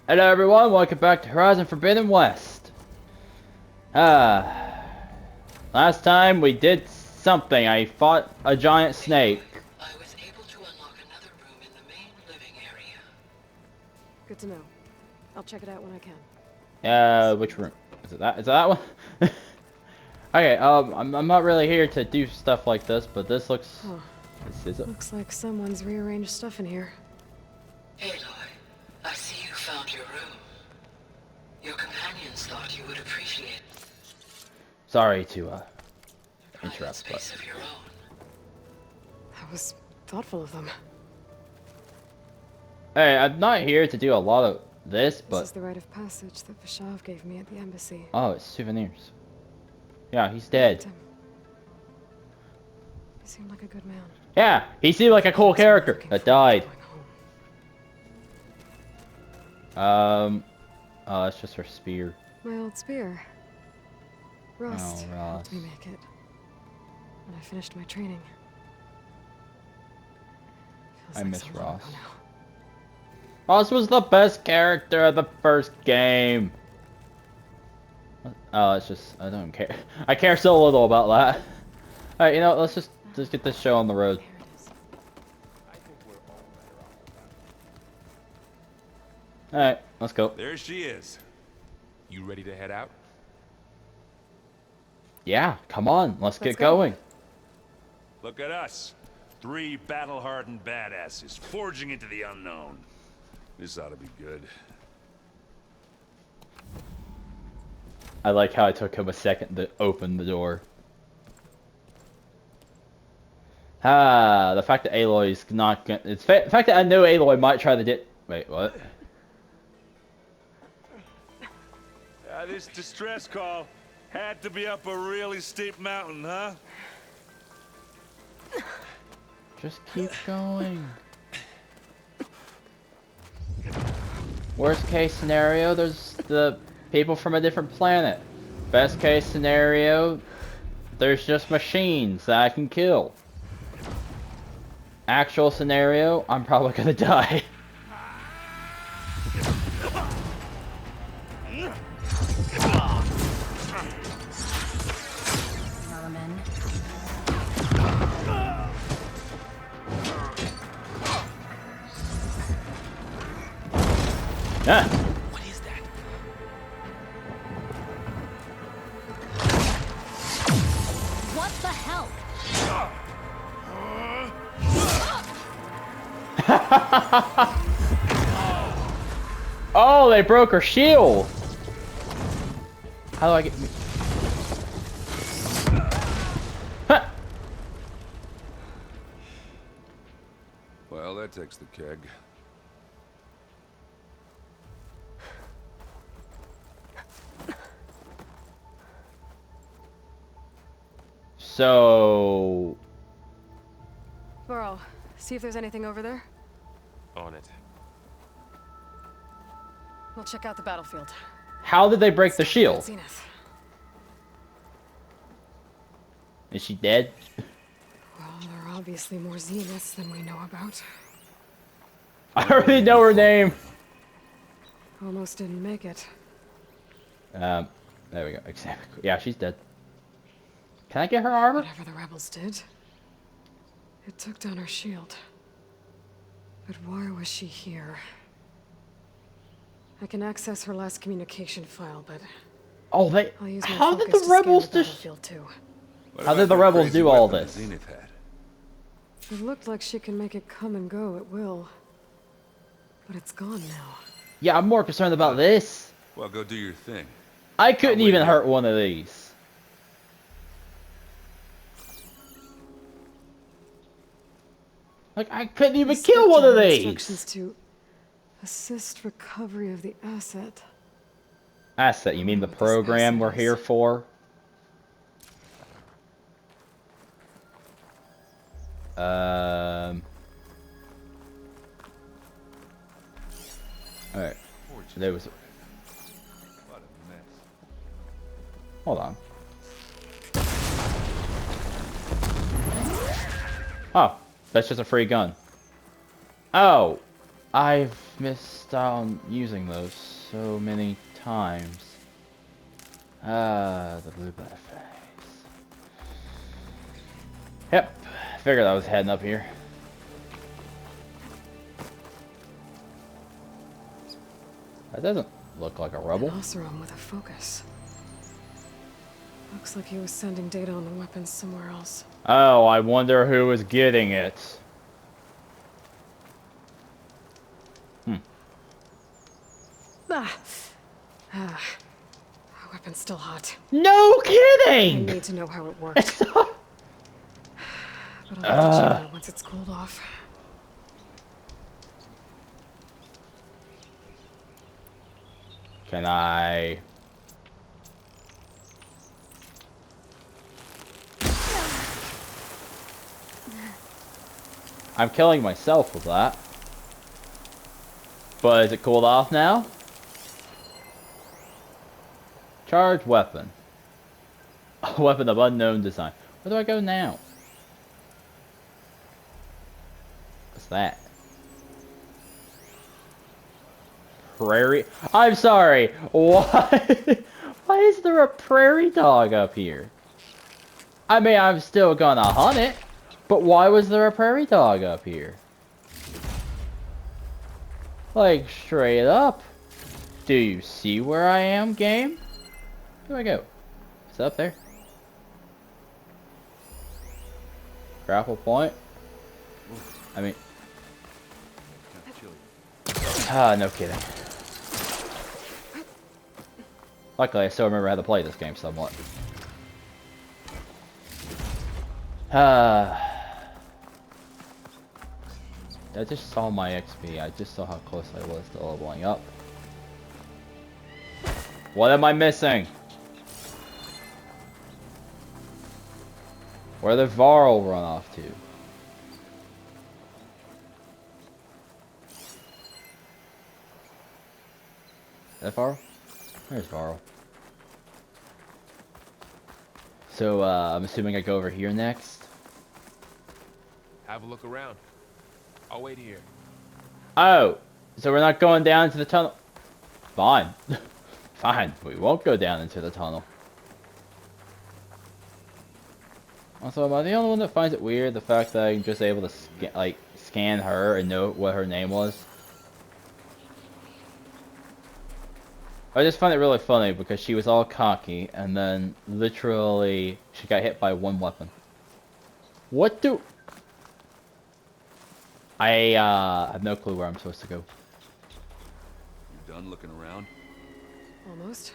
Hello everyone, welcome back to Horizon Forbidden West. Last time we did something. I fought a giant snake. I was able to unlock another room in the main living area. Good to know. I'll check it out when I can. Which room? Is it that? Is it that one? Okay, I'm not really here to do stuff like this, but this looks... Huh. This is Looks like someone's rearranged stuff in here. Aloy, I see you found your room. Your companions thought you would appreciate Sorry to, private interrupt, space but... of your own. That was thoughtful of them. Hey, I'm not here to do a lot of this, but... This is the rite of passage that Vashav gave me at the embassy. Oh, it's souvenirs. Yeah, he's dead. He seemed like a good man. Yeah, he seemed like a cool character that died. Oh, that's just her spear. My old spear. Rust Oh, helped me Rust. make it. When I finished my training. Feels I like miss so long ago Ross. now. Ross was the best character of the first game. Oh, it's just, I don't care. I care so little about that. Alright, you know, let's just get this show on the road. Here it is. Alright, let's go. There she is. You ready to head out? Yeah, come on, let's get go. going. Look at us. 3 battle-hardened badasses forging into the unknown. This ought to be good. I like how it took him a second to open the door. The fact that Aloy's not gonna... the fact that I know Aloy might try to wait, what? This distress call had to be up a really steep mountain, huh? Just keep going. Worst case scenario, there's the people from a different planet. Best case scenario, there's just machines that I can kill. Actual scenario, I'm probably gonna die. Merman. Ah. What is that? What the hell? Oh, they broke her shield. How do I get? Huh. Well, that takes the keg. So, Burrow, see if there's anything over there. On it. We'll check out the battlefield. how did they break the shield? Zenith. Is she dead? Well, there are obviously more Zeniths than we know about. I already know her name. Almost didn't make it. There we go. Exactly. Yeah, she's dead. Can I get her armor? Whatever the rebels did, it took down her shield. But why was she here? I can access her last communication file, but Oh, they. I'll use my How did focus the to scan rebels the just? battlefield too. What How did about the that rebels crazy do all weapon this? Zenith had? It looked like she can make it come and go at will. But it's gone now. Yeah, I'm more concerned about this. Well, go do your thing. I couldn't I'll wait even here. hurt one of these. Like, I couldn't even This kill one of had these. instructions to assist recovery of the asset. Asset, you mean the What this program asset we're is. here for? Alright. There was... What a mess. Hold on. Oh, that's just a free gun. Oh. I've missed out on using those so many times. Ah, the blue butterflies. Yep, figured I was heading up here. That doesn't look like a rebel. Oseram with a focus. Looks like he was sending data on the weapons somewhere else. Oh, I wonder who was getting it. Ah, weapon's still hot. No I kidding! need to know how it worked. But I'll have to check it once it's cooled off. Can I... I'm killing myself with that. But is it cooled off now? Charged weapon. A weapon of unknown design. Where do I go now? What's that? Prairie? I'm sorry. Why? Why is there a prairie dog up here? I mean, I'm still gonna hunt it. But why was there a prairie dog up here? Like, straight up. Do you see where I am, game? Where do I go? Is it up there? Grapple point? I mean... Ah, no kidding. Luckily, I still remember how to play this game somewhat. I just saw my XP. I just saw how close I was to leveling up. What am I missing? Where did Varl run off to? Is that Varl? Where's Varl? So, I'm assuming I go over here next. Have a look around. I'll wait here. Oh, so we're not going down into the tunnel. Fine. Fine, we won't go down into the tunnel. Also, am I the only one that finds it weird, the fact that I'm just able to scan her and know what her name was? I just find it really funny because she was all cocky, and then literally she got hit by one weapon. What do... I have no clue where I'm supposed to go. You done looking around? Almost.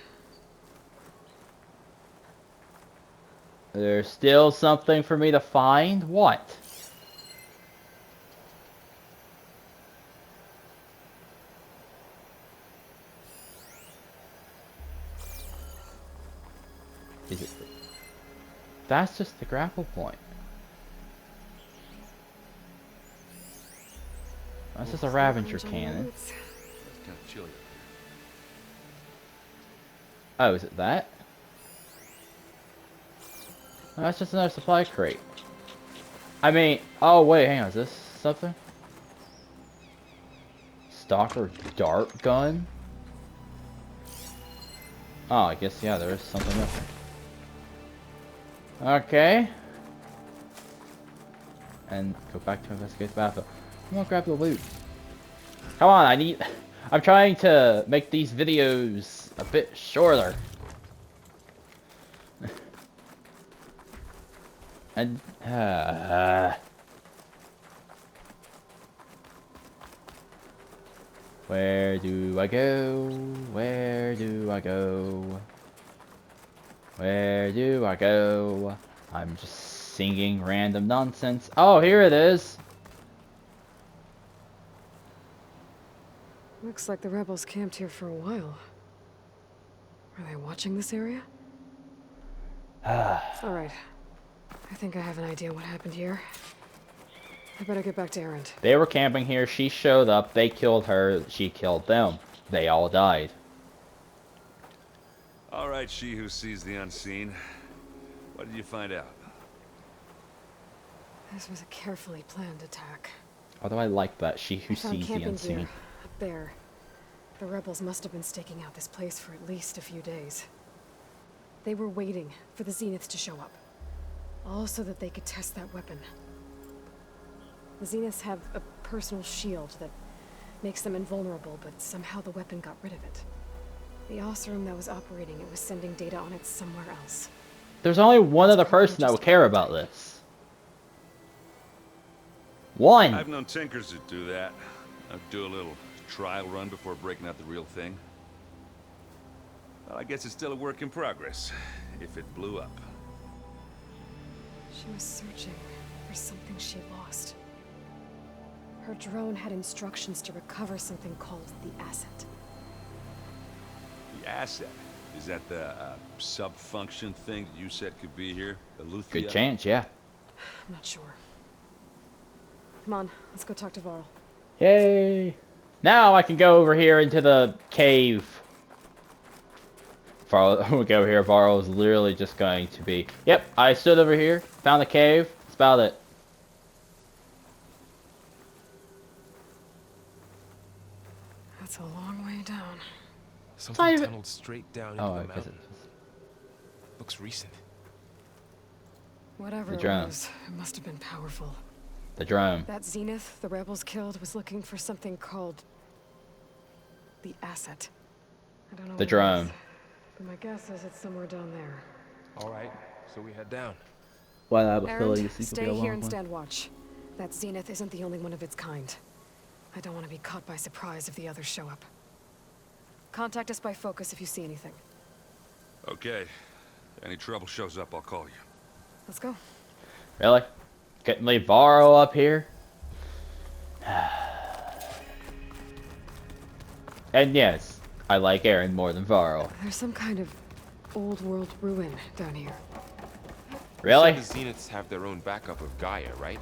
There's still something for me to find? What? Is it? That's just the grapple point. That's just a Ravager cannon. It's kind of chilly. Oh, is it that? Oh, that's just another supply crate. I mean, oh wait, hang on, is this something? Stalker dart gun? Oh, I guess, yeah, there is something up there. Okay. And go back to investigate the battlefield. I'm gonna grab the loot. Come on, I'm trying to make these videos a bit shorter. And, where do I go? Where do I go? Where do I go? I'm just singing random nonsense. Oh, here it is! Looks like the rebels camped here for a while. Are they watching this area? Alright. I think I have an idea what happened here. I better get back to Erend. They were camping here, she showed up, they killed her, she killed them. They all died. All right, she who sees the unseen. What did you find out? This was a carefully planned attack. Why do I like that? She who I found sees the camping unseen. gear up there. The rebels must have been staking out this place for at least a few days. They were waiting for the Zeniths to show up. All so that they could test that weapon. The Zeniths have a personal shield that makes them invulnerable, but somehow the weapon got rid of it. The Oseram that was operating it was sending data on it somewhere else. There's only one other person that would care about this. One! I've known tinkers that do that. I'd do a little trial run before breaking out the real thing. Well, I guess it's still a work in progress, if it blew up. She was searching for something she lost. Her drone had instructions to recover something called the asset. The asset? Is that the sub-function thing that you said could be here? Eleuthia? Good chance, yeah. I'm not sure. Come on, let's go talk to Varl. Yay! Now I can go over here into the cave. Varl, we go over here. Varl is literally just going to be... Yep, I stood over here, found the cave. That's about it. That's a long way down. not Something even- tunneled straight down into Oh, the I guess mountain. it... Looks recent. Whatever The it drone. was, it must have been powerful. The drone. That Zenith the rebels killed was looking for something called... the asset. I don't know The what it drone. is, but my guess is it's somewhere down there. All right, so we head down. Well, I have a Erend, feeling this will be stay a here long and one. stand watch. That Zenith isn't the only one of its kind. I don't want to be caught by surprise if the others show up. Contact us by focus if you see anything. Okay. Any trouble shows up, I'll call you. Let's go. Really? Couldn't leave Varl up here? And yes, I like Erend more than Varl. There's some kind of old world ruin down here. Really? You said the Zeniths have their own backup of Gaia, right?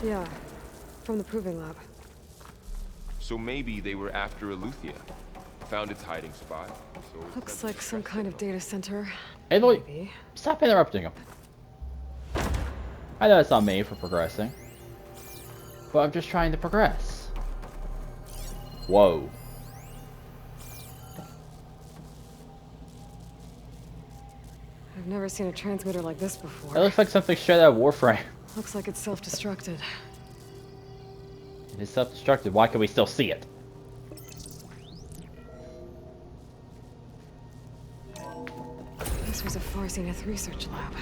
Yeah, from the Proving Lab. So maybe they were after Eleuthia. Found its hiding spot. So Looks like some kind of data center. Hey, Lloyd, Maybe. stop interrupting him. I know it's not me for progressing. But I'm just trying to progress. Whoa. I've never seen a transmitter like this It before. looks like something straight out of Warframe. Looks like it's self-destructed. It is self-destructed. Why can we still see it? This was a Far Zenith research lab.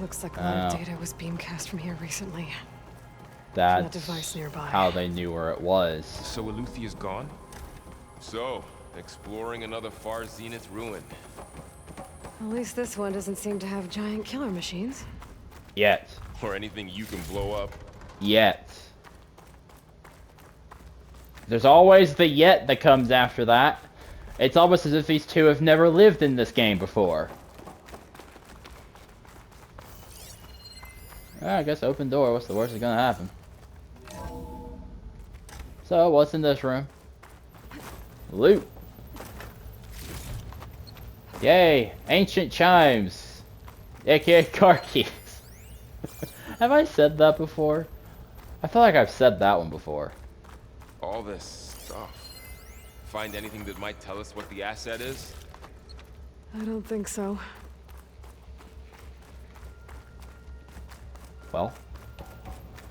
Looks like a lot of Oh. data was beamcast from here recently. That's device nearby. how they knew where it was. So Eleuthia's gone? So, exploring another Far Zenith ruin. At least this one doesn't seem to have giant killer machines. Yet. Or anything you can blow up. Yet. There's always the yet that comes after that. It's almost as if these two have never lived in this game before. I guess open door. What's the worst that's gonna happen? So, what's in this room? Loot. Yay! Ancient chimes. AKA car keys. Have I said that before? I feel like I've said that one before. All this stuff. Find anything that might tell us what the asset is? I don't think so. Well,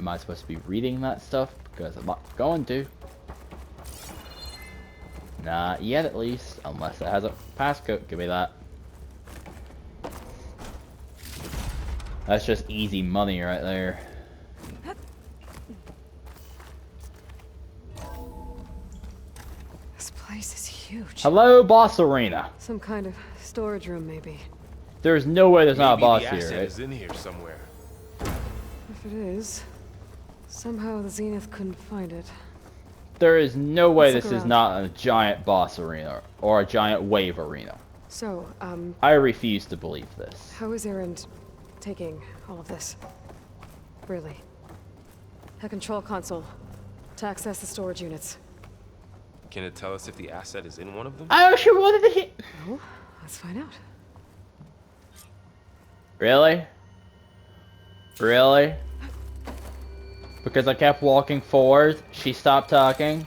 am I supposed to be reading that stuff? Because I'm not going to. Not yet, at least. Unless it has a passcode. Give me that. That's just easy money right there. This place is huge. Hello, boss arena. Some kind of storage room, maybe. There's no way there's not a Maybe boss the here, asset right? is in here somewhere. If it is, somehow the Zenith couldn't find it. There is no way Let's this look is around. not a giant boss arena or a giant wave arena. So, I refuse to believe this. how is Erend taking all of this? Really? A control console to access the storage units. Can it tell us if the asset is in one of them? I actually wanted to hit. Oh, let's find out. Really? Really? Because I kept walking forward, she stopped talking.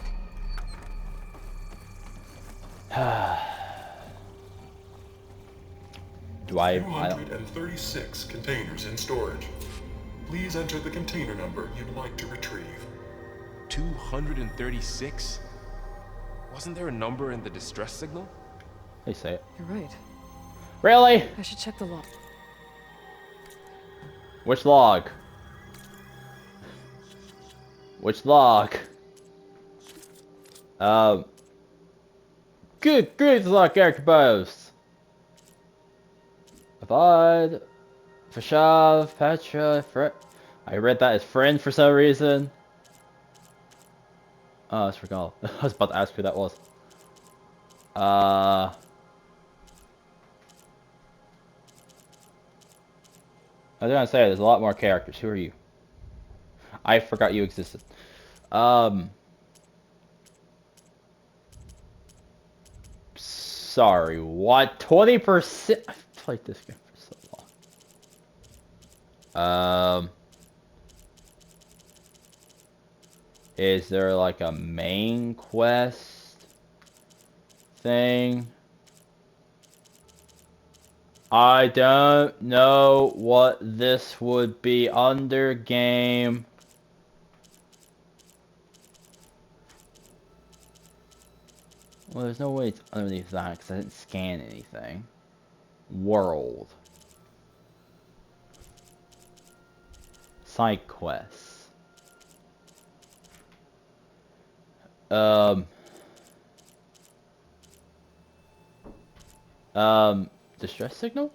Do I don't... 236 containers in storage. Please enter the container number you'd like to retrieve. 236? Wasn't there a number in the distress signal? They say it. You're right. Really? I should check the log. Which log? Which log? Good luck, Eric Bose. Avad, Fashav, Petra, I read that as friend for some reason. Oh, I forgot. I was about to ask who that was. I was gonna say, there's a lot more characters. Who are you? I forgot you existed. Sorry, what? 20%? I've played this game for so long. Is there like a main quest thing? I don't know what this would be under game. Well, there's no way it's underneath that because I didn't scan anything. World. Side quests. Distress signal?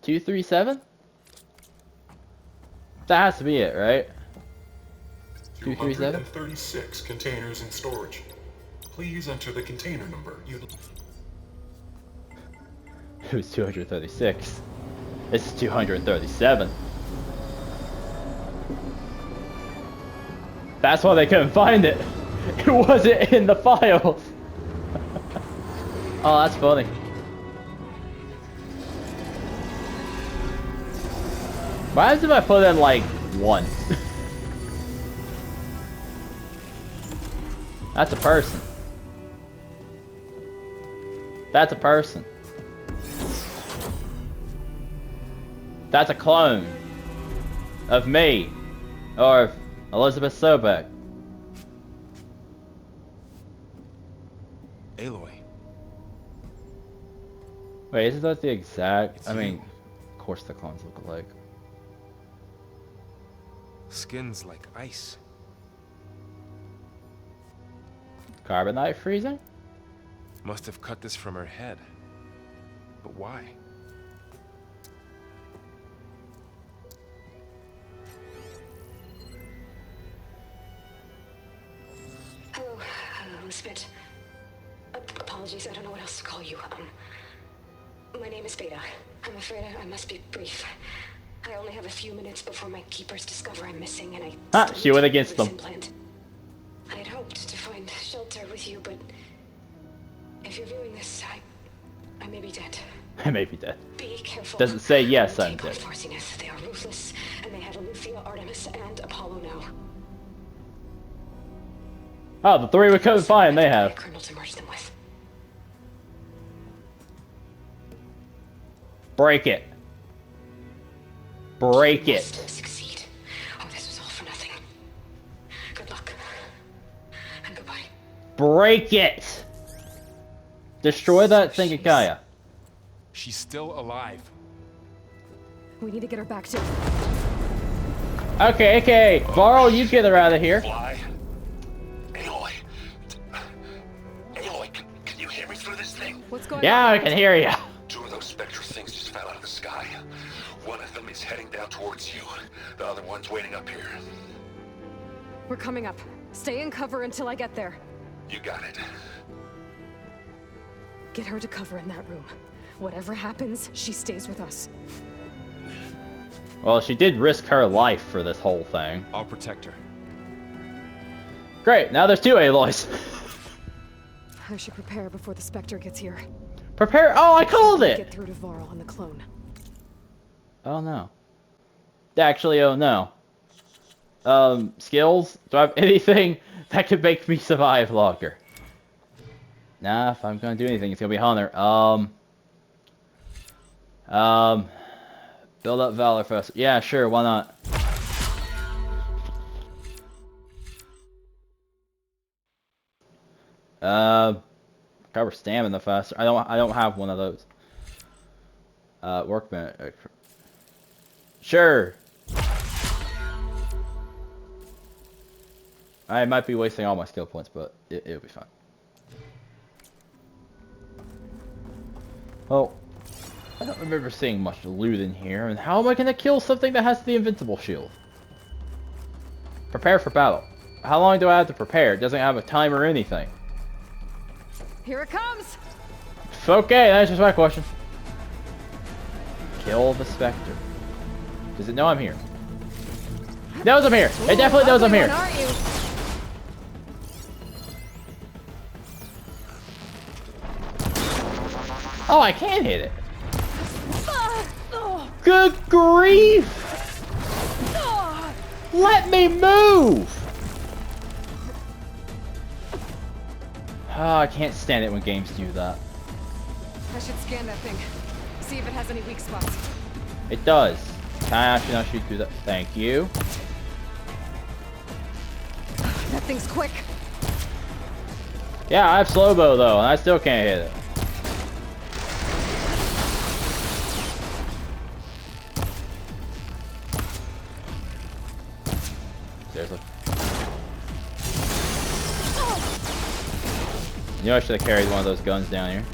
237? That has to be it, right? 237? 236 containers in storage. Please enter the container number you'd... It was 236. This is 237. That's why they couldn't find it. It wasn't in the files. Oh, that's funny. What happens if I put in like 1? That's a person. That's a person. That's a clone of me or of Elizabeth Sobek. Aloy. Wait, isn't that the exact? It's I mean, you. of course the clones look alike. Skin's like ice. Carbonite freezing? Must have cut this from her head. But why? Hello, Elizabeth. Apologies, I don't know what else to call you. My name is Beta. I'm afraid I must be brief. I only have a few minutes before my keepers discover I'm missing, and I... She went against them. Implant. I had hoped to find shelter with you, but... if you're viewing this, I may be dead. I may be dead. Be careful. Doesn't say yes, I'm Take on dead. Farsiness. They are ruthless, and they have Aletheia, Artemis, and Apollo now. Oh, the 3 we couldn't find, they have. A criminal to merge them with. Break it. Break it. Must succeed. Oh, this was all for nothing. Good luck. And goodbye. Break it! Destroy that thing of Gaia. She's still alive. We need to get her back to... Okay, Varl, you get her out of here. Fly. Aloy. Aloy, can you hear me through this thing? What's going Yeah, on? I can hear you. 2 of those spectral things just fell out of the sky. One of them is heading down towards you. The other one's waiting up here. We're coming up. Stay in cover until I get there. You got it. Get her to cover in that room. Whatever happens, she stays with us. Well, she did risk her life for this whole thing. I'll protect her. Great, now there's 2 Aloys. I should prepare before the Spectre gets here. Prepare. Oh, I called Get it. through to Varl on the clone. Oh no. Actually, oh no. skills? Do I have anything that could make me survive longer? Nah, if I'm gonna do anything, it's gonna be Hunter. Build up Valor first. Yeah, sure, why not? Recover stamina faster. I don't have one of those. Workbench. Sure. I might be wasting all my skill points, but it'll be fine. Well, I don't remember seeing much loot in here, and how am I gonna kill something that has the invincible shield? Prepare for battle. How long do I have to prepare? It doesn't have a time or anything. Here it comes! Okay, that answers my question. Kill the Spectre. Does it know I'm here? It knows I'm here! It definitely knows I'm here! Aren't you? Oh, I can hit it! Good grief! Let me move! Oh, I can't stand it when games do that. I should scan that thing. See if it has any weak spots. It does. Can I actually not shoot through that? Thank you. That thing's quick. Yeah, I have slow bow though, and I still can't hit it. Seriously. You know I should have carried one of those guns down here.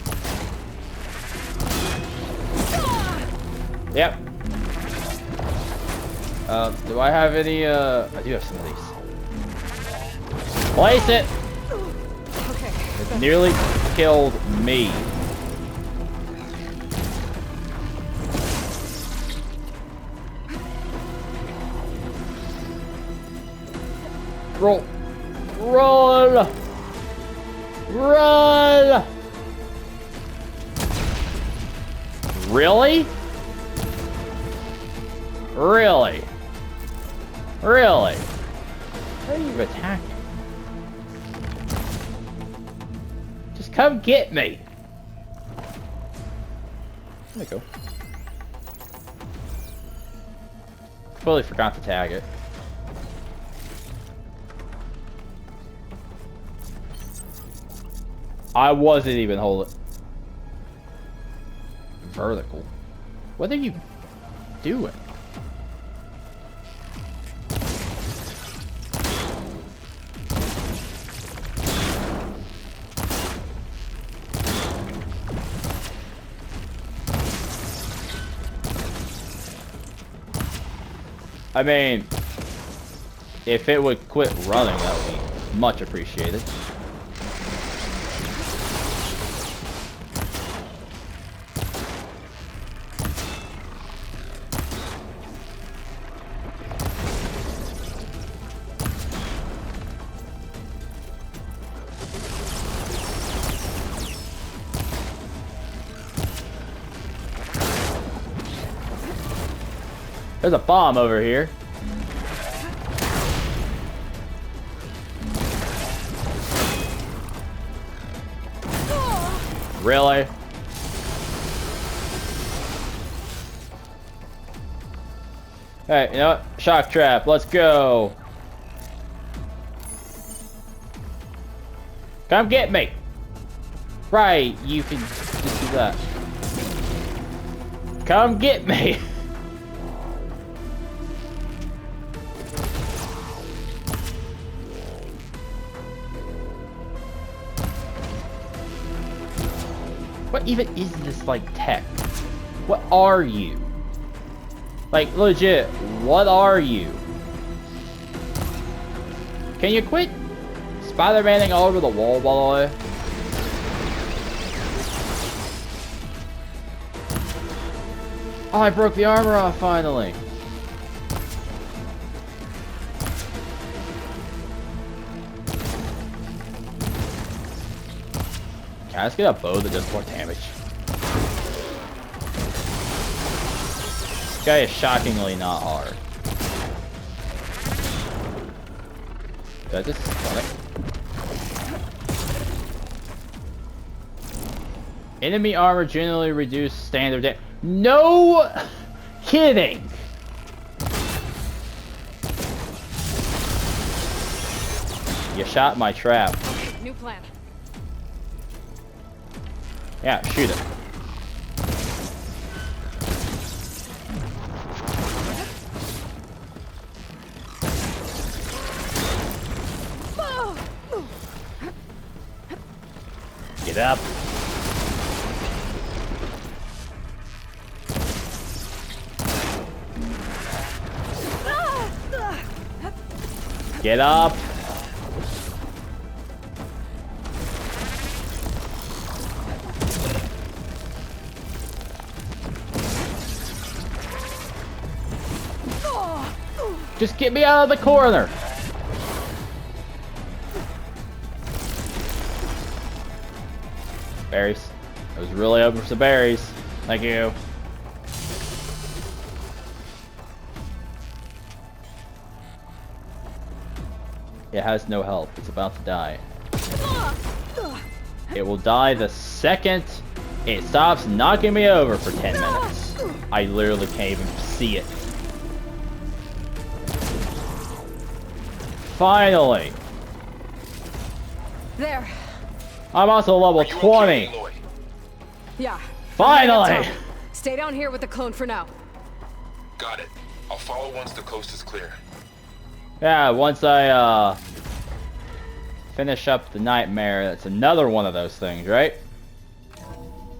Yep. Do I have any, I do have some of these. Place it! Okay. It nearly killed me. Roll. Run! Run! Really? Really? Really? How are you attacking? Just come get me! There we go. Totally forgot to tag it. I wasn't even holding vertical. What are you doing? I mean, if it would quit running, that would be much appreciated. There's a bomb over here. Really? Hey, you know what? Shock trap, let's go. Come get me. Right, you can just do that. Come get me. What even is this, like, tech? What are you? Like, legit, what are you? Can you quit Spider-Manning all over the wall, by the way? Oh, I broke the armor off, finally! Can I just get a bow that does more damage? This guy is shockingly not hard. Did I just stun it? Enemy armor generally reduce standard damage. No kidding! You shot my trap. Okay, new plan. Yeah, shoot it. Get up. Get up. Just get me out of the corner. Berries. I was really hoping for some berries. Thank you. It has no help. It's about to die. It will die the second it stops knocking me over for 10 minutes. I literally can't even see it. Finally! There. I'm also level 20. Yeah. Finally! Stay down here with the clone for now. Got it. I'll follow once the coast is clear. Yeah, once I finish up the nightmare, that's another one of those things, right?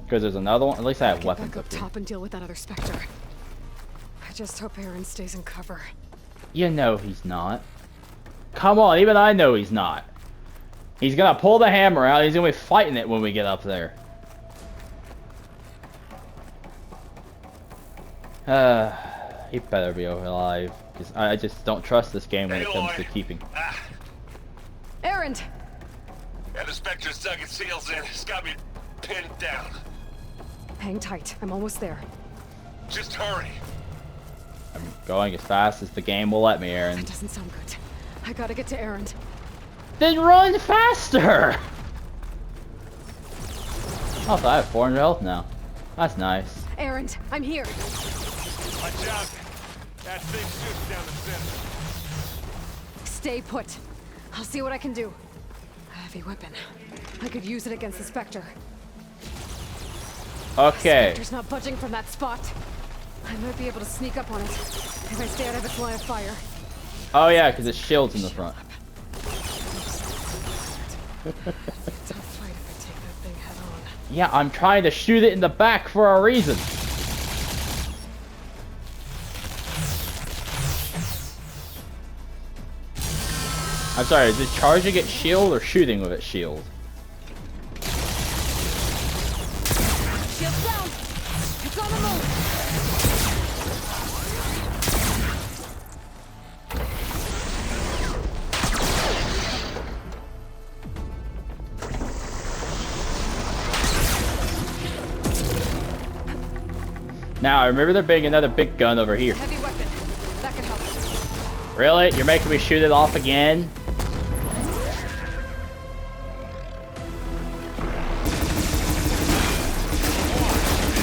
Because there's another one. At least I have weapons Back up up here. top and deal with that other Spectre. I just hope Aaron stays in cover. You know he's not. Come on, even I know he's not. He's gonna pull the hammer out. He's gonna be fighting it when we get up there. He better be alive. Because I just don't trust this game when it comes to keeping. Aaron! Yeah, the Spectre's dug its heels in. It's got me pinned down. Hang tight. I'm almost there. Just hurry. I'm going as fast as the game will let me, Aaron. That doesn't sound good. I gotta get to Aaron. Then run faster! Also, I have 400 health now. That's nice. Aaron, I'm here. Watch out. That thing shoots down the center. Stay put. I'll see what I can do. A heavy weapon. I could use it against the Spectre. Okay. Spectre's not budging from that spot. I might be able to sneak up on it if I stay out of its line of fire. Oh yeah, because the shield's in the front. Tough fight if I take that thing head on. Yeah, I'm trying to shoot it in the back for a reason. I'm sorry, is it charging its shield or shooting with its shield? Shield down! It's on the move! Now, I remember there being another big gun over here. Heavy weapon. That could help. Really? You're making me shoot it off again?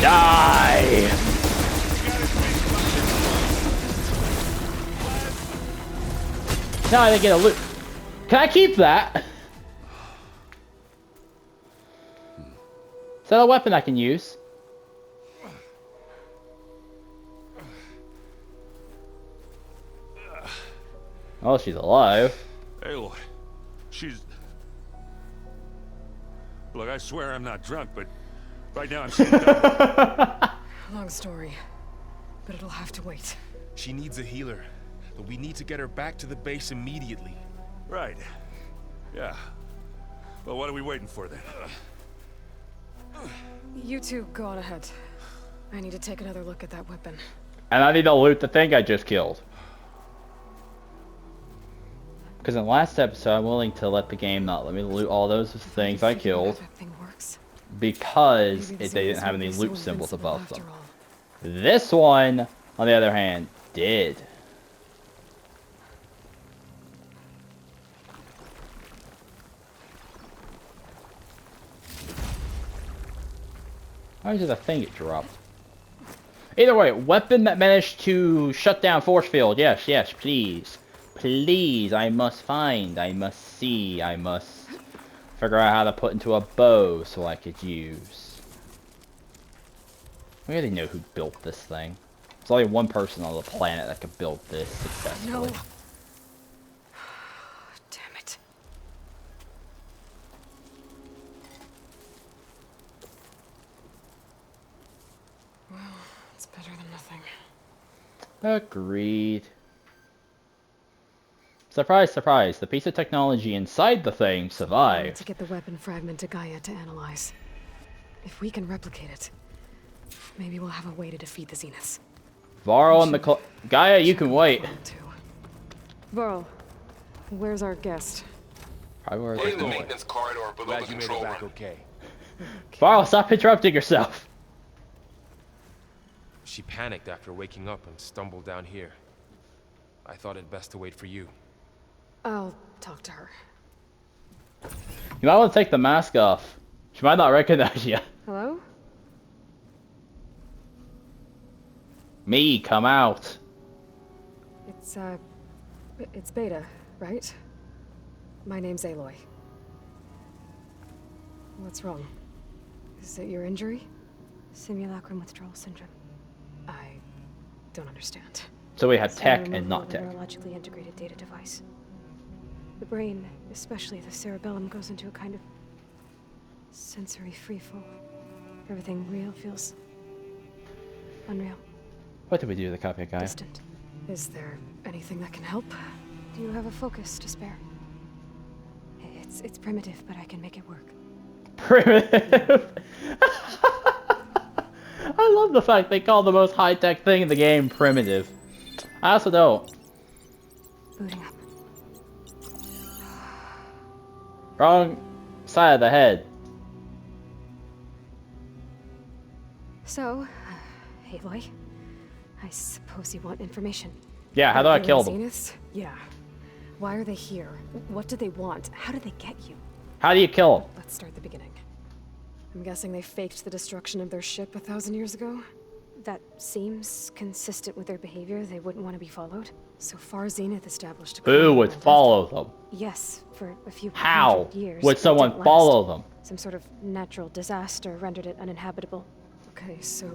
Die! Now I didn't get a loot. Can I keep that? Is that a weapon I can use? Oh, she's alive. Aloy, she's... Look, I swear I'm not drunk, but right now I'm seeing double. Long story. But it'll have to wait. She needs a healer, but we need to get her back to the base immediately. Right. Yeah. Well, what are we waiting for then? You two go on ahead. I need to take another look at that weapon. And I need to loot the thing I just killed. Because in the last episode, I'm willing to let the game not let me loot all those things I killed. That thing works. Because Maybe they the didn't Xenos have won't any be so loot symbols invincible above them. after all. This one, on the other hand, did. Why did the thing get dropped? Either way, weapon that managed to shut down force field. Yes, yes, please. Please, I must find, I must see, I must figure out how to put into a bow so I could use. We already know who built this thing. There's only one person on the planet that could build this successfully. No. Damn it. Well, it's better than nothing. Agreed. Surprise, surprise, the piece of technology inside the thing I need survived. to get the weapon fragment to Gaia to analyze. If we can replicate it, maybe we'll have a way to defeat the Zeniths. Varl and the Gaia, you can wait. Varl, where's our guest? Probably where We're in the it's maintenance corridor below Glad the you made it control back room. okay. Varl, stop interrupting yourself. She panicked after waking up and stumbled down here. I thought it best to wait for you. I'll talk to her. You might want to take the mask off. She might not recognize you. Hello? Me, come out. It's Beta, right? My name's Aloy. What's wrong? Is it your injury? Simulacrum withdrawal syndrome. I don't understand. So we have It's tech the and removal not of a tech. neurologically integrated data device. The brain, especially the cerebellum, goes into a kind of sensory freefall. Everything real feels unreal, What did we do to the copy guy? distant. Is there anything that can help? Do you have a focus to spare? It's primitive, but I can make it work. Primitive. I love the fact they call the most high-tech thing in the game primitive. I also don't. Booting up. Wrong side of the head. So, Aloy, I suppose you want information. Yeah, how do I About kill the them? Zeniths? Yeah. Why are they here? What do they want? How did they get you? How do you kill them? Let's start the beginning. I'm guessing they faked the destruction of their ship 1,000 years ago? That seems consistent with their behavior. They wouldn't want to be followed. So far, Zenith established a Who colony would on Earth. follow them? Yes, for a few How hundred years. would it someone didn't last. follow them? Some sort of natural disaster rendered it uninhabitable. Okay, so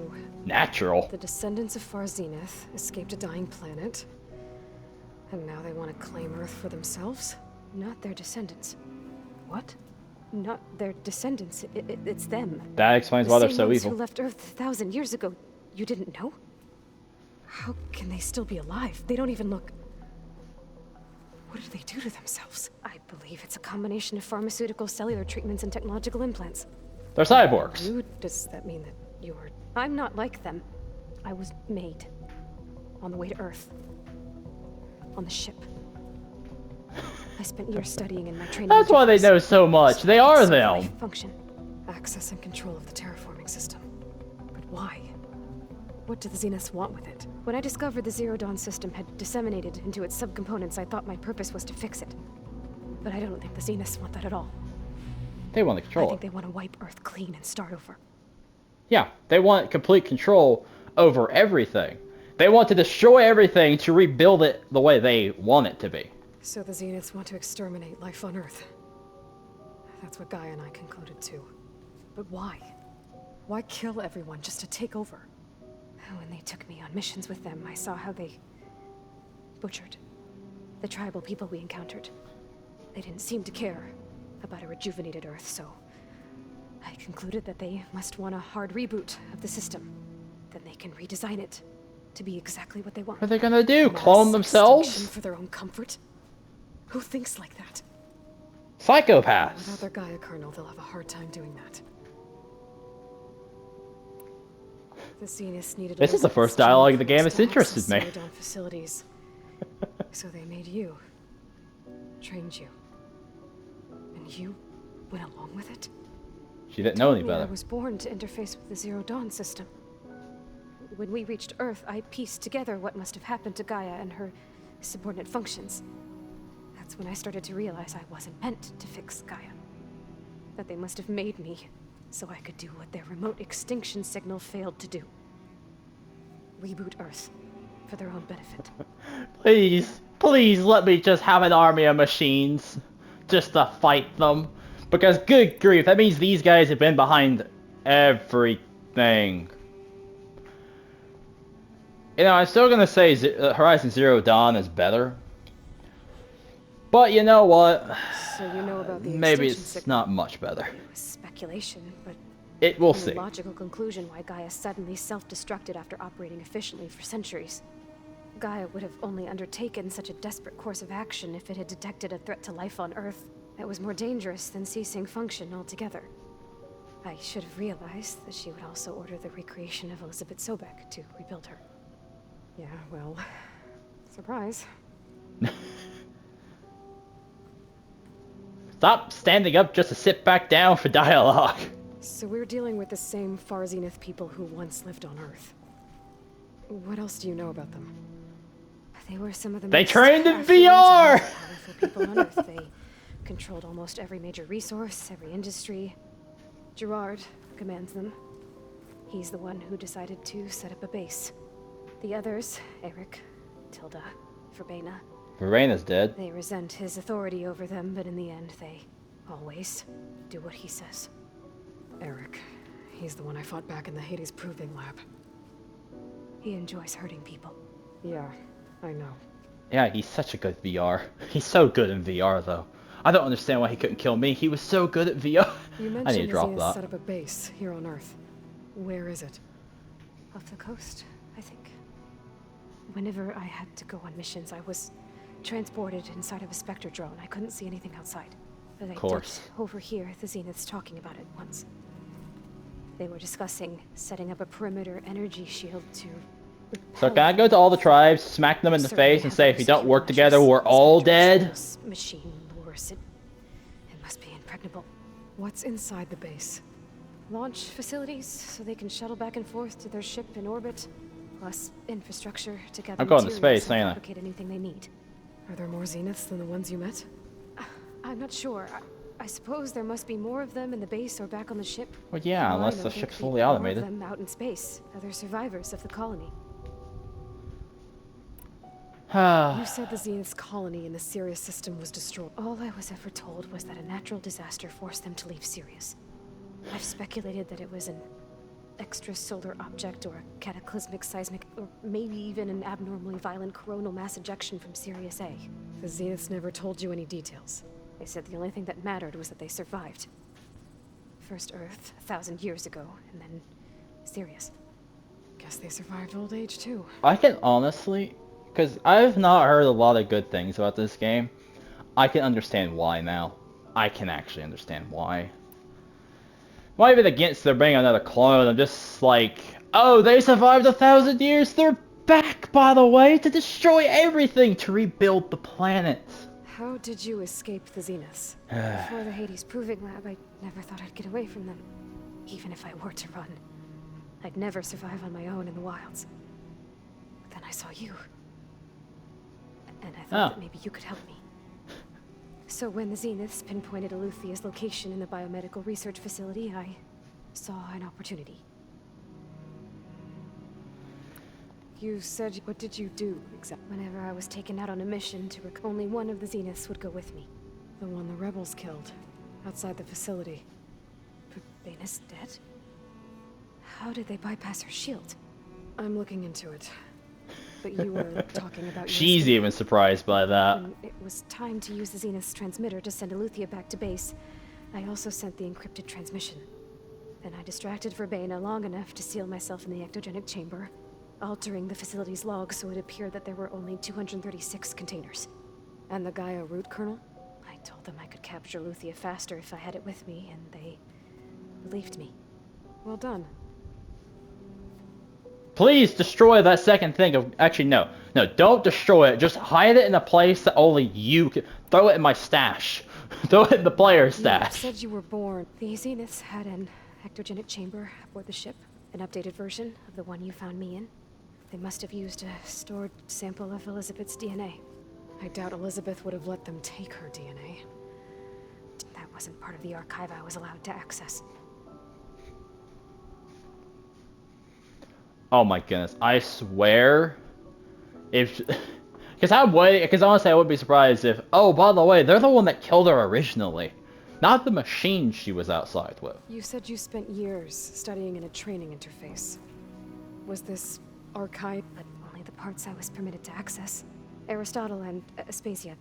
Natural. the descendants of Far Zenith escaped a dying planet, and now they want to claim Earth for themselves? Not their descendants. What? Not their descendants. It's them. That explains The why they're same so ones evil. who left Earth 1,000 years ago. You didn't know? How can they still be alive? They don't even look... What did they do to themselves? I believe it's a combination of pharmaceutical, cellular treatments, and technological implants. They're cyborgs. You? Does that mean that you were... I'm not like them. I was made. On the way to Earth. On the ship. I spent years studying in my training. That's why they know so much. They are them. Function. Access and control of the terraforming system. But why? What do the Zeniths want with it? When I discovered the Zero Dawn system had disseminated into its subcomponents, I thought my purpose was to fix it. But I don't think the Zeniths want that at all. They want to I control think it. they want to wipe Earth clean and start over. Yeah, they want complete control over everything. They want to destroy everything to rebuild it the way they want it to be. So the Zeniths want to exterminate life on Earth. That's what Gaia and I concluded too. But why? Why kill everyone just to take over? When they took me on missions with them, I saw how they butchered the tribal people we encountered. They didn't seem to care about a rejuvenated Earth, so I concluded that they must want a hard reboot of the system. Then they can redesign it to be exactly what they want. What are they gonna do? Mass Clone extinction themselves? for their own comfort? Who thinks like that? Psychopaths. Without their Gaia kernel, they'll have a hard time doing that. The Zeniths needed This is the Elizabeth's first dialogue in the gene game that's to access interested me. Zero Dawn facilities. So they made you. Trained you. And you went along with it? She didn't know any I better. was born to interface with the Zero Dawn system. When we reached Earth, I pieced together what must have happened to Gaia and her subordinate functions. That's when I started to realize I wasn't meant to fix Gaia. That they must have made me so I could do what their remote extinction signal failed to do. Reboot Earth, for their own benefit. Please, please let me just have an army of machines just to fight them. Because good grief, that means these guys have been behind everything. You know, I'm still gonna say Horizon Zero Dawn is better. But you know what? So you know about the Maybe extinction it's signal. not much better. It was speculation, but We'll no see. logical conclusion why Gaia suddenly self-destructed after operating efficiently for centuries. Gaia would have only undertaken such a desperate course of action if it had detected a threat to life on Earth that was more dangerous than ceasing function altogether. I should have realized that she would also order the recreation of Elizabeth Sobek to rebuild her. Yeah, well, surprise. Stop standing up just to sit back down for dialogue. So we're dealing with the same Far Zenith people who once lived on Earth. What else do you know about them? They were some of the They most trained in affluent and VR! most powerful people on Earth. They controlled almost every major resource, every industry. Gerard commands them. He's the one who decided to set up a base. The others, Eric, Tilda, Verbena, Verena's dead. they resent his authority over them, but in the end, they always do what he says. Eric. He's the one I fought back in the Hades Proving Lab. He enjoys hurting people. Yeah, I know. Yeah, he's such a good VR. He's so good in VR, though. I don't understand why he couldn't kill me. He was so good at VR. You I need mentioned to the drop Zenith that. set up a base here on Earth. Where is it? Off the coast, I think. Whenever I had to go on missions, I was transported inside of a Spectre drone. I couldn't see anything outside. But I course. did overhear the Zeniths talking about it once. They were discussing setting up a perimeter energy shield to So can I go to all the tribes, smack them in the face, and say if you don't work together, we're all dead? This machine lures it. It must be impregnable. What's inside the base? Launch facilities so they can shuttle back and forth to their ship in orbit, plus infrastructure to gather I'm going to materials space, and ain't I? fabricate anything they need. Are there more Zeniths than the ones you met? I'm not sure. I suppose there must be more of them in the base or back on the ship. Well, yeah, For all I unless know, the there ship's could be fully more of automated. them out in space, other survivors of the colony. You said the Zenith's colony in the Sirius system was destroyed. All I was ever told was that a natural disaster forced them to leave Sirius. I've speculated that it was an extrasolar object or a cataclysmic seismic, or maybe even an abnormally violent coronal mass ejection from Sirius A. The Zeniths never told you any details. They said the only thing that mattered was that they survived. First Earth, 1,000 years ago, and then Sirius. Guess they survived old age too. I can honestly, because I've not heard a lot of good things about this game, I can understand why now. I can actually understand why. Not even against there being another clone, I'm just like, oh, they survived 1,000 years, they're back, by the way, to destroy everything, to rebuild the planet. How did you escape the Zeniths? Before the Hades Proving Lab, I never thought I'd get away from them. Even if I were to run. I'd never survive on my own in the wilds. But then I saw you. And I thought that maybe you could help me. So when the Zeniths pinpointed Eluthia's location in the biomedical research facility, I saw an opportunity. You said, what did you do exactly? Whenever I was taken out on a mission to only one of the Zeniths would go with me. The one the rebels killed, outside the facility. Vena's dead? How did they bypass her shield? I'm looking into it. But you were talking about your She's escape. even surprised by that. When it was time to use the Zenith's transmitter to send Eluthia back to base, I also sent the encrypted transmission. Then I distracted Verbena long enough to seal myself in the ectogenic chamber, altering the facility's log so it appeared that there were only 236 containers. And the Gaia root kernel? I told them I could capture Eluthia faster if I had it with me, and they believed me. Well done. Please destroy that second thing of... Actually, no. No, don't destroy it. Just hide it in a place that only you can... Throw it in my stash. Throw it in the player's You stash. said you were born. The Zeniths had an ectogenic chamber aboard the ship, an updated version of the one you found me in. They must have used a stored sample of Elizabeth's DNA. I doubt Elizabeth would have let them take her DNA. That wasn't part of the archive I was allowed to access. Oh my goodness! I swear, if because honestly I wouldn't be surprised if, oh, by the way, they're the one that killed her originally, not the machine she was outside with. You said you spent years studying in a training interface. Was this archive? But only the parts I was permitted to access. Aristotle and Aspasia,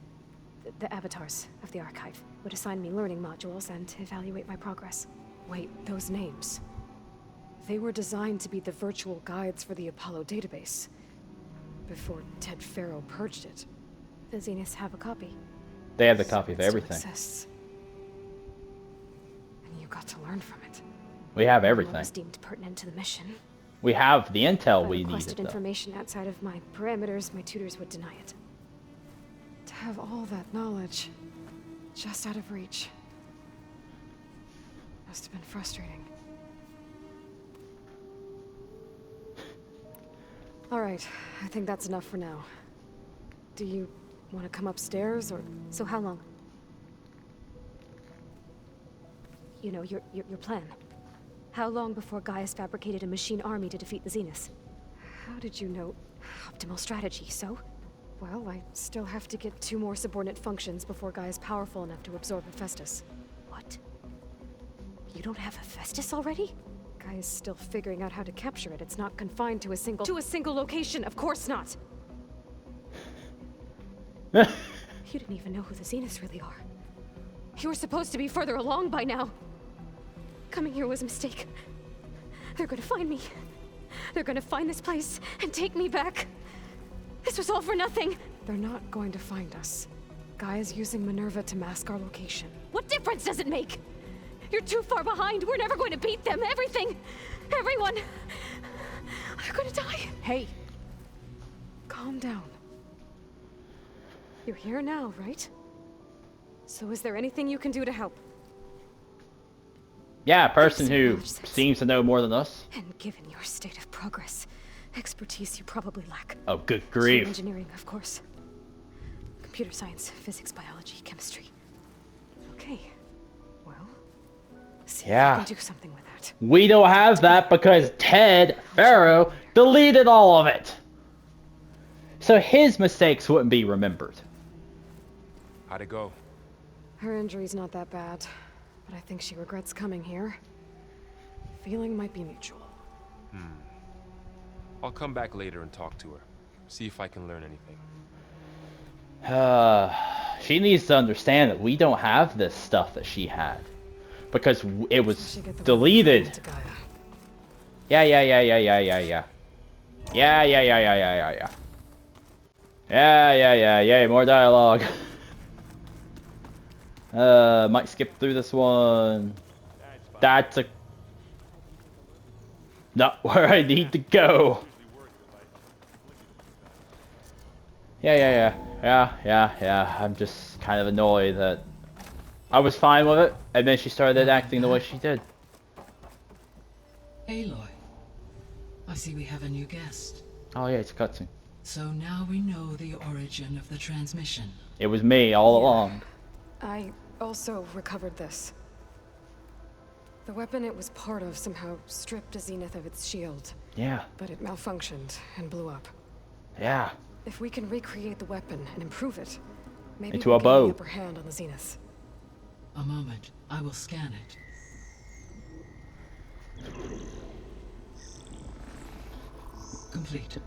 the avatars of the archive, would assign me learning modules and evaluate my progress. Wait, those names. They were designed to be the virtual guides for the Apollo database. Before Ted Faro purged it. The Zeniths have a copy. They have the copy of It still everything. exists. And you got to learn from it. We have What everything. was deemed pertinent to the mission. We have the intel If I we requested needed, though. information outside of my parameters, my tutors would deny it. To have all that knowledge just out of reach. Must have been frustrating. All right, I think that's enough for now. Do you want to come upstairs, or... So how long? You know, your plan. How long before Gaius fabricated a machine army to defeat the Zeniths? How did you know? Optimal strategy, so? Well, I still have to get 2 more subordinate functions before Guy is powerful enough to absorb Hephaestus. What? You don't have Hephaestus already? Guy is still figuring out how to capture it. It's not confined to a single location, of course not! You didn't even know who the Zeniths really are. You were supposed to be further along by now! Coming here was a mistake. They're gonna find me. They're gonna find this place and take me back. This was all for nothing. They're not going to find us. Guy is using Minerva to mask our location. What difference does it make? You're too far behind. We're never going to beat them. Everything. Everyone. They're gonna die. Hey! Calm down. You're here now, right? So is there anything you can do to help? Yeah, a person who Acknowledge this. seems to know more than us. And given your state of progress, expertise you probably lack. Oh, good Human grief. engineering, of course. Computer science, physics, biology, chemistry. Okay. Well, see Yeah. if you can do something with that. We don't have that because Ted Faro deleted all of it. So his mistakes wouldn't be remembered. How'd it go? Her injury's not that bad, but I think she regrets coming here. Feeling might be mutual. I'll come back later and talk to her. See if I can learn anything. She needs to understand that we don't have this stuff that she had. Because it was She get the deleted. weapon to Gaia. Yeah. Yeah, more dialogue. Might skip through this one. That's not where I need to go. Yeah. I'm just kind of annoyed that I was fine with it, and then she started acting the way she did. Aloy, I see we have a new guest. Oh yeah, it's a cutscene. So now we know the origin of the transmission. It was me all along. I also recovered this. The weapon it was part of somehow stripped a Zenith of its shield, Yeah. but it malfunctioned and blew up. Yeah. If we can recreate the weapon and improve it, maybe Into we'll a gain bow. the upper hand on the Zeniths. A moment, I will scan it. Complete.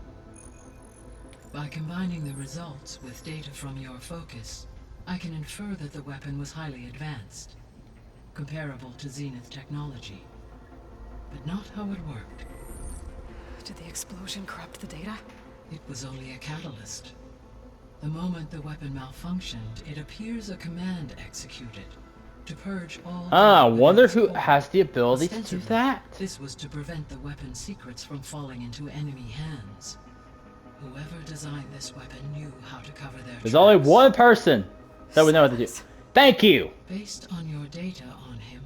By combining the results with data from your focus, I can infer that the weapon was highly advanced, comparable to Zenith technology, but not how it worked. Did the explosion corrupt the data? It was only a catalyst. The moment the weapon malfunctioned, it appears a command executed to purge all. Ah, data within wonder its who core. has the ability to do Ostensibly, that. This was to prevent the weapon's secrets from falling into enemy hands. Whoever designed this weapon knew how to cover their There's only tracks. one person that would know what to do. Thank you. Based on your data on him,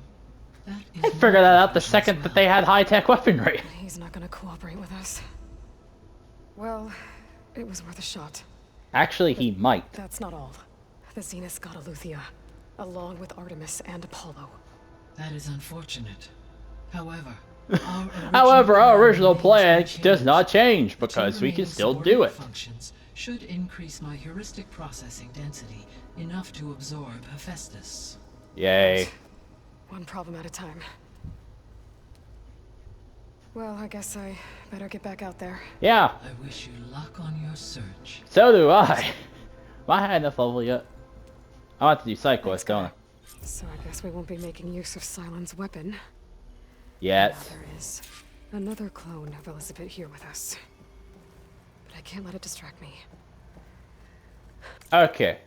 that is I figured that out the knowledge as second that well. they had high-tech weaponry. He's not gonna cooperate with us. Well, it was worth a shot. Actually, he might. That's not all. The Zeniths got Eleuthia, along with Artemis and Apollo. That is unfortunate. However, However, our original plan has been does changed. not change The because two we can remaining still do it. subordinate functions should increase my heuristic processing density enough to absorb Hephaestus. Yay. One problem at a time. Well, I guess I better get back out there. Yeah, I wish you luck on your search. so do I. Am I high enough level yet? I want to do side quests, don't I? So I guess we won't be making use of Cylon's weapon. Yet. Now there is another clone of Elizabeth here with us. But I can't let it distract me. Okay.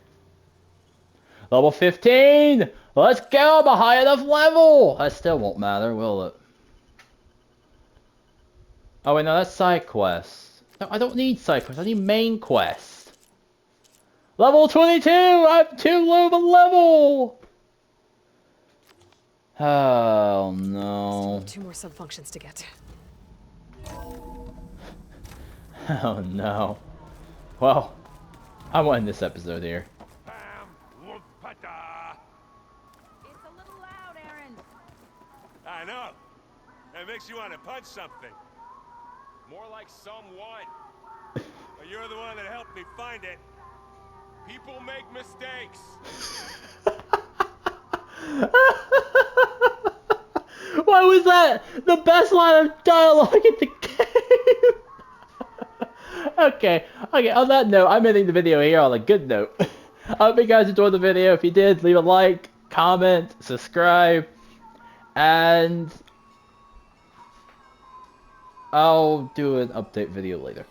Level 15! Let's go! I'm a high enough level! That still won't matter, will it? Oh wait, no, that's side quests. No, I don't need side quests, I need main quests. Level 22! I'm too low of a level! Oh no. Still 2 more sub-functions to get. Oh no. Well, I'm winning this episode here. Bam! Whoop-a-da! It's a little loud, Aaron. I know. That makes you want to punch something. More like someone. But you're the one that helped me find it. People make mistakes. Why was that the best line of dialogue in the game? Okay, on that note, I'm ending the video here on a good note. I hope you guys enjoyed the video. If you did, leave a like, comment, subscribe, and I'll do an update video later.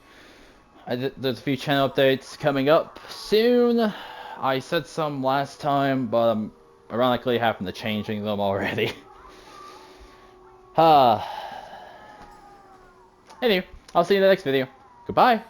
There's a few channel updates coming up soon. I said some last time, but I'm ironically having to changing them already. Anyway, I'll see you in the next video. Goodbye.